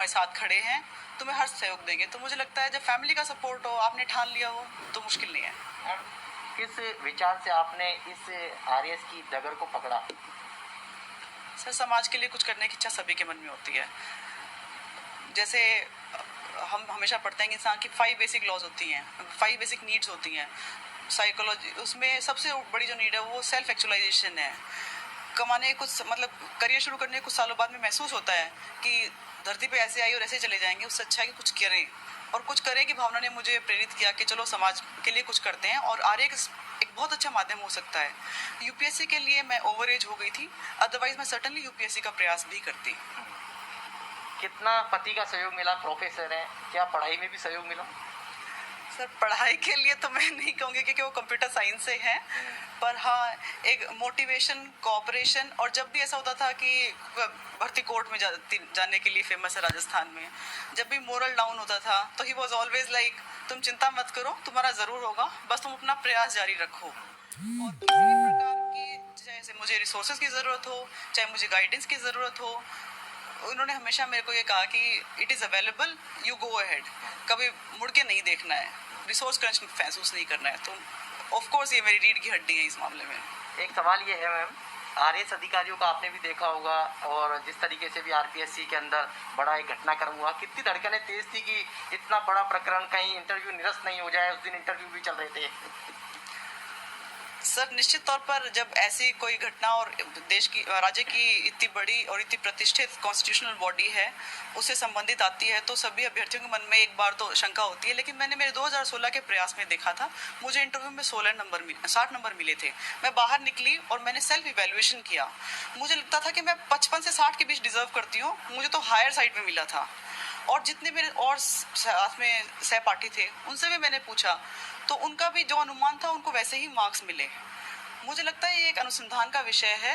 हमारे साथ खड़े हैं, तुम्हें हर सहयोग देंगे। तो मुझे लगता है जब फैमिली का सपोर्ट हो, आपने ठान लिया हो, तो मुश्किल नहीं है। मैम, किस विचार से आपने इस आरएएस की डगर को पकड़ा? सर, समाज के लिए कुछ करने की इच्छा सभी के मन में होती है। जैसे हम हमेशा पढ़ते हैं कि इंसान की 5 बेसिक लॉज होती हैं, 5 बेसिक नीड्स होती हैं साइकोलॉजी। उसमें सबसे बड़ी जो नीड है वो सेल्फ एक्चुअलाइजेशन है। कमाने कुछ मतलब करियर शुरू करने कुछ सालों बाद में महसूस होता है कि धरती पे ऐसे आई और ऐसे चले जाएंगे, उससे अच्छा है कि कुछ करें। और कुछ करें की भावना ने मुझे प्रेरित किया कि चलो समाज के लिए कुछ करते हैं, और आर्य एक बहुत अच्छा माध्यम हो सकता है। यूपीएससी के लिए मैं ओवर एज हो गई थी, अदरवाइज मैं सर्टनली यूपीएससी का प्रयास भी करती। कितना पति का सहयोग मिला? प्रोफेसर हैं, क्या पढ़ाई में भी सहयोग मिला? सर, पढ़ाई के लिए तो मैं नहीं कहूँगी क्योंकि वो कंप्यूटर साइंस से है, पर हाँ, एक मोटिवेशन, कोऑपरेशन। और जब भी ऐसा होता था कि भर्ती कोर्ट में जाने के लिए फेमस है राजस्थान में, जब भी मोरल डाउन होता था तो ही वॉज ऑलवेज लाइक, तुम चिंता मत करो, तुम्हारा ज़रूर होगा, बस तुम अपना प्रयास जारी रखो। और किसी भी प्रकार की, जैसे मुझे रिसोर्सेज की ज़रूरत हो, चाहे मुझे गाइडेंस की ज़रूरत हो, उन्होंने हमेशा मेरे को ये कहा कि it is available, you go ahead, कभी मुड़ के नहीं देखना है, रिसोर्स क्रंच महसूस नहीं करना है। तो ऑफ कोर्स ये मेरी रीढ़ की हड्डी है इस मामले में। एक सवाल ये है मैम, आरएएस अधिकारियों का आपने भी देखा होगा, और जिस तरीके से भी आरपीएससी के अंदर बड़ा एक घटनाक्रम हुआ, कितनी धड़कनें तेज थी कि इतना बड़ा प्रकरण कहीं इंटरव्यू निरस्त नहीं हो जाए। उस दिन इंटरव्यू भी चल रहे थे। सर, निश्चित तौर पर जब ऐसी कोई घटना और देश की, राज्य की इतनी बड़ी और इतनी प्रतिष्ठित कॉन्स्टिट्यूशनल बॉडी है, उससे संबंधित आती है, तो सभी अभ्यर्थियों के मन में एक बार तो शंका होती है। लेकिन मैंने मेरे 2016 के प्रयास में देखा था, मुझे इंटरव्यू में 60 नंबर मिले थे। मैं बाहर निकली और मैंने सेल्फ इवेल्युएशन किया। मुझे लगता था कि मैं 55 से 60 के बीच डिजर्व करती हूँ, मुझे तो हायर साइड में मिला था। और जितने मेरे और साथ में सहपाठी थे, उनसे भी मैंने पूछा, तो उनका भी जो अनुमान था, उनको वैसे ही मार्क्स मिले। मुझे लगता है ये एक अनुसंधान का विषय है।